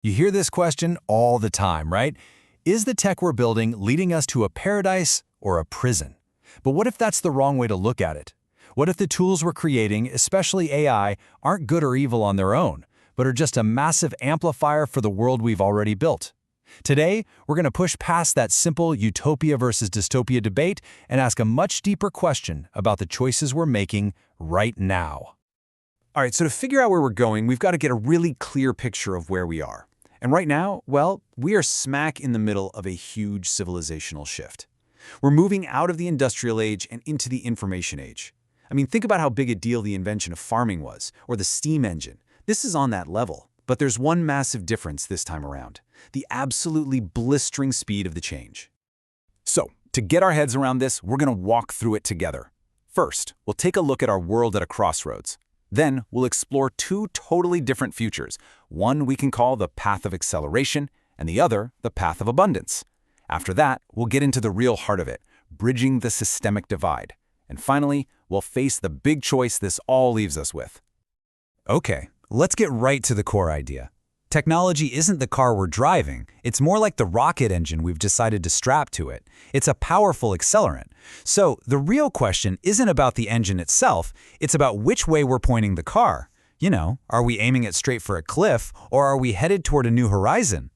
You hear this question all the time, right? Is the tech we're building leading us to a paradise or a prison? But what if that's the wrong way to look at it? What if the tools we're creating, especially AI, aren't good or evil on their own, but are just a massive amplifier for the world we've already built? Today, we're going to push past that simple utopia versus dystopia debate and ask a much deeper question about the choices we're making right now. All right, so to figure out where we're going, we've got to get a really clear picture of where we are. And right now, well, we are smack in the middle of a huge civilizational shift. We're moving out of the industrial age and into the information age. I mean, think about how big a deal the invention of farming was, or the steam engine. This is on that level. But there's one massive difference this time around: the absolutely blistering speed of the change. So, to get our heads around this, we're going to walk through it together. First, we'll take a look at our world at a crossroads. Then, we'll explore two totally different futures. One we can call the path of acceleration, and the other the path of abundance. After that, we'll get into the real heart of it, bridging the systemic divide. And finally, we'll face the big choice this all leaves us with. Okay, let's get right to the core idea. Technology isn't the car we're driving. It's more like the rocket engine we've decided to strap to it. It's a powerful accelerant. So the real question isn't about the engine itself, it's about which way we're pointing the car. You know, are we aiming it straight for a cliff, or are we headed toward a new horizon?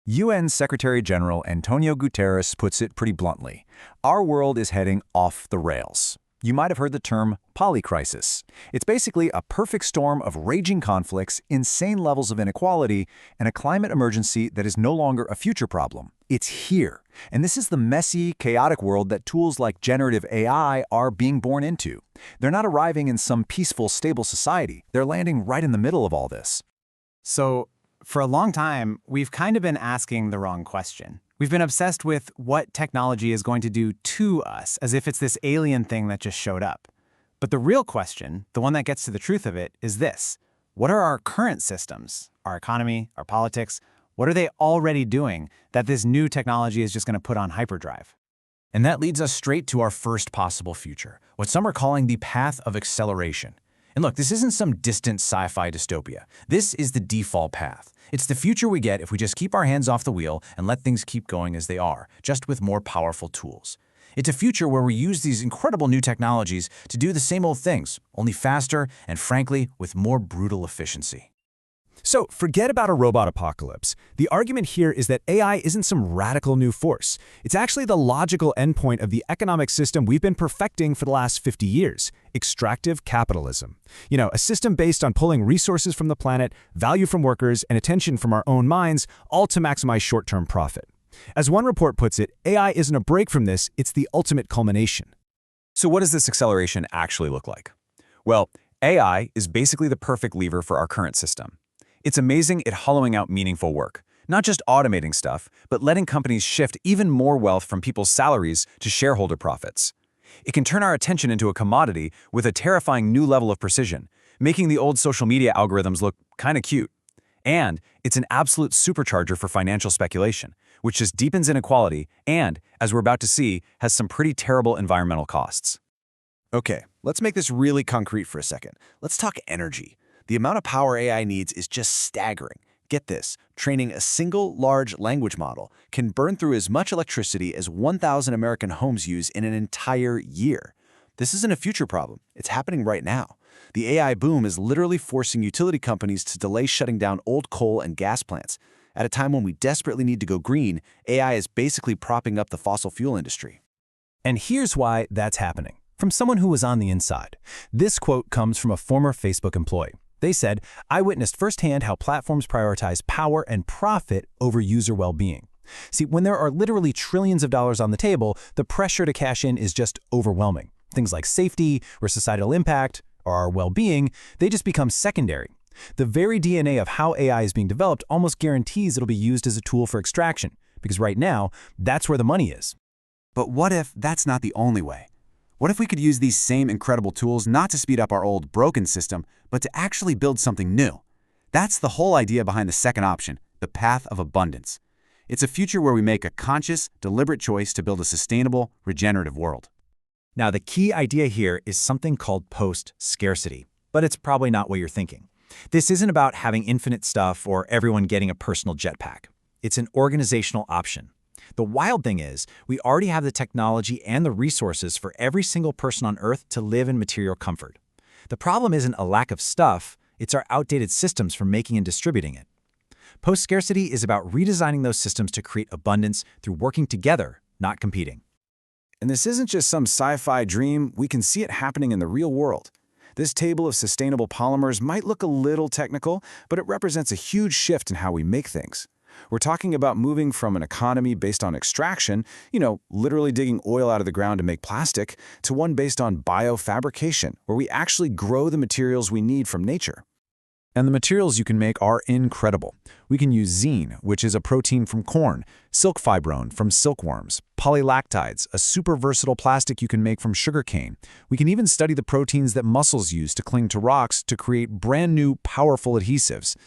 UN Secretary General Antonio Guterres puts it pretty bluntly. Our world is heading off the rails. You might have heard the term polycrisis. It's basically a perfect storm of raging conflicts, insane levels of inequality, and a climate emergency that is no longer a future problem. It's here. And this is the messy, chaotic world that tools like generative AI are being born into. They're not arriving in some peaceful, stable society. They're landing right in the middle of all this. So, for a long time, we've kind of been asking the wrong question. We've been obsessed with what technology is going to do to us, as if it's this alien thing that just showed up. But the real question, the one that gets to the truth of it, is this: what are our current systems, our economy, our politics, what are they already doing that this new technology is just going to put on hyperdrive? And that leads us straight to our first possible future, what some are calling the path of acceleration. And look, this isn't some distant sci-fi dystopia. This is the default path. It's the future we get if we just keep our hands off the wheel and let things keep going as they are, just with more powerful tools. It's a future where we use these incredible new technologies to do the same old things, only faster and, frankly, with more brutal efficiency. So forget about a robot apocalypse. The argument here is that AI isn't some radical new force. It's actually the logical endpoint of the economic system we've been perfecting for the last 50 years, extractive capitalism. You know, a system based on pulling resources from the planet, value from workers, and attention from our own minds, all to maximize short-term profit. As one report puts it, AI isn't a break from this, it's the ultimate culmination. So what does this acceleration actually look like? Well, AI is basically the perfect lever for our current system. It's amazing at hollowing out meaningful work, not just automating stuff, but letting companies shift even more wealth from people's salaries to shareholder profits. It can turn our attention into a commodity with a terrifying new level of precision, making the old social media algorithms look kind of cute. And it's an absolute supercharger for financial speculation, which just deepens inequality and, as we're about to see, has some pretty terrible environmental costs. Okay, let's make this really concrete for a second. Let's talk energy. The amount of power AI needs is just staggering. Get this, training a single large language model can burn through as much electricity as 1,000 American homes use in an entire year. This isn't a future problem, it's happening right now. The AI boom is literally forcing utility companies to delay shutting down old coal and gas plants. At a time when we desperately need to go green, AI is basically propping up the fossil fuel industry. And here's why that's happening. From someone who was on the inside. This quote comes from a former Facebook employee. They said, "I witnessed firsthand how platforms prioritize power and profit over user well-being." See, when there are literally trillions of dollars on the table, the pressure to cash in is just overwhelming. Things like safety or societal impact or our well-being, they just become secondary. The very DNA of how AI is being developed almost guarantees it'll be used as a tool for extraction, because right now, that's where the money is. But what if that's not the only way? What if we could use these same incredible tools not to speed up our old broken system, but to actually build something new? That's the whole idea behind the second option, the path of abundance. It's a future where we make a conscious, deliberate choice to build a sustainable, regenerative world. Now, the key idea here is something called post-scarcity, but it's probably not what you're thinking. This isn't about having infinite stuff or everyone getting a personal jetpack. It's an organizational option. The wild thing is, we already have the technology and the resources for every single person on Earth to live in material comfort. The problem isn't a lack of stuff, it's our outdated systems for making and distributing it. Post-scarcity is about redesigning those systems to create abundance through working together, not competing. And this isn't just some sci-fi dream, we can see it happening in the real world. This table of sustainable polymers might look a little technical, but it represents a huge shift in how we make things. We're talking about moving from an economy based on extraction, literally digging oil out of the ground to make plastic, to one based on biofabrication, where we actually grow the materials we need from nature. And the materials you can make are incredible. We can use zine, which is a protein from corn, silk fibrone from silkworms, polylactides, a super versatile plastic you can make from sugarcane. We can even study the proteins that mussels use to cling to rocks to create brand new, powerful adhesives.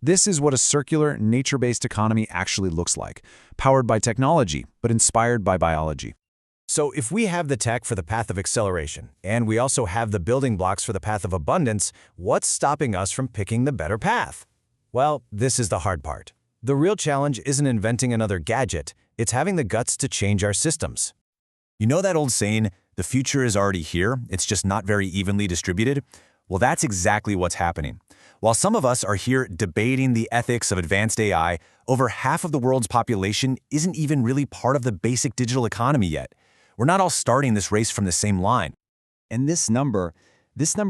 This is what a circular, nature-based economy actually looks like, powered by technology, but inspired by biology. So if we have the tech for the path of acceleration, and we also have the building blocks for the path of abundance, what's stopping us from picking the better path? Well, this is the hard part. The real challenge isn't inventing another gadget, it's having the guts to change our systems. You know that old saying, the future is already here, it's just not very evenly distributed? Well, that's exactly what's happening. While some of us are here debating the ethics of advanced AI, over half of the world's population isn't even really part of the basic digital economy yet. We're not all starting this race from the same line. And this number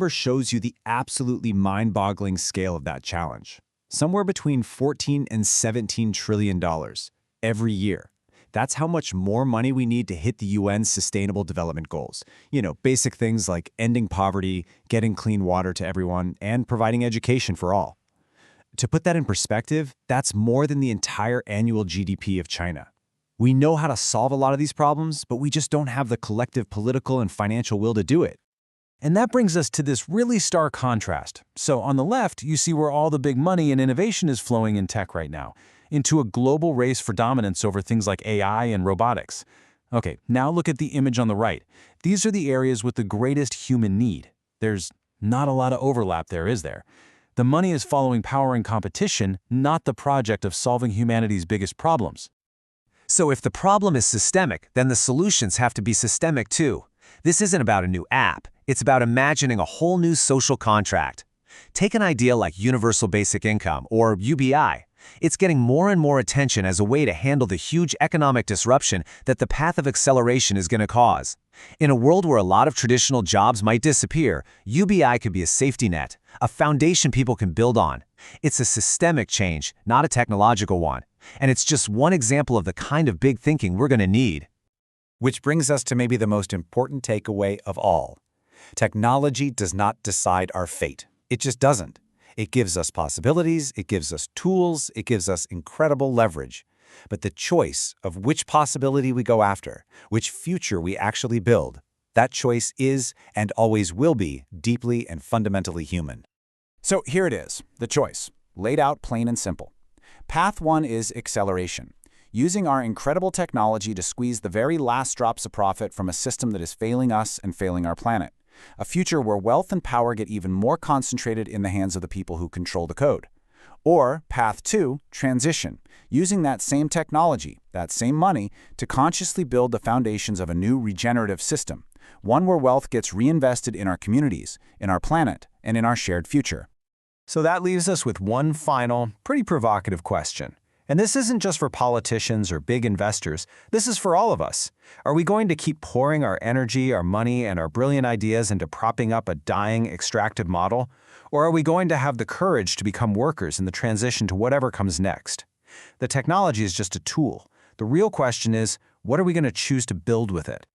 shows you the absolutely mind-boggling scale of that challenge. Somewhere between $14 and $17 trillion every year. That's how much more money we need to hit the UN's Sustainable Development Goals. Basic things like ending poverty, getting clean water to everyone, and providing education for all. To put that in perspective, that's more than the entire annual GDP of China. We know how to solve a lot of these problems, but we just don't have the collective political and financial will to do it. And that brings us to this really stark contrast. So on the left, you see where all the big money and innovation is flowing in tech right now, into a global race for dominance over things like AI and robotics. Okay, now look at the image on the right. These are the areas with the greatest human need. There's not a lot of overlap there, is there? The money is following power and competition, not the project of solving humanity's biggest problems. So if the problem is systemic, then the solutions have to be systemic too. This isn't about a new app, it's about imagining a whole new social contract. Take an idea like Universal Basic Income, or UBI. It's getting more and more attention as a way to handle the huge economic disruption that the path of acceleration is going to cause. In a world where a lot of traditional jobs might disappear, UBI could be a safety net, a foundation people can build on. It's a systemic change, not a technological one. And it's just one example of the kind of big thinking we're going to need. Which brings us to maybe the most important takeaway of all. Technology does not decide our fate. It just doesn't. It gives us possibilities, it gives us tools, it gives us incredible leverage. But the choice of which possibility we go after, which future we actually build, that choice is and always will be deeply and fundamentally human. So here it is, the choice, laid out plain and simple. Path 1 is acceleration, using our incredible technology to squeeze the very last drops of profit from a system that is failing us and failing our planet. A future where wealth and power get even more concentrated in the hands of the people who control the code. Or Path 2, transition, using that same technology, that same money, to consciously build the foundations of a new regenerative system, one where wealth gets reinvested in our communities, in our planet, and in our shared future. So that leaves us with one final, pretty provocative question. And this isn't just for politicians or big investors, this is for all of us. Are we going to keep pouring our energy, our money, and our brilliant ideas into propping up a dying, extractive model? Or are we going to have the courage to become workers in the transition to whatever comes next? The technology is just a tool. The real question is, what are we going to choose to build with it?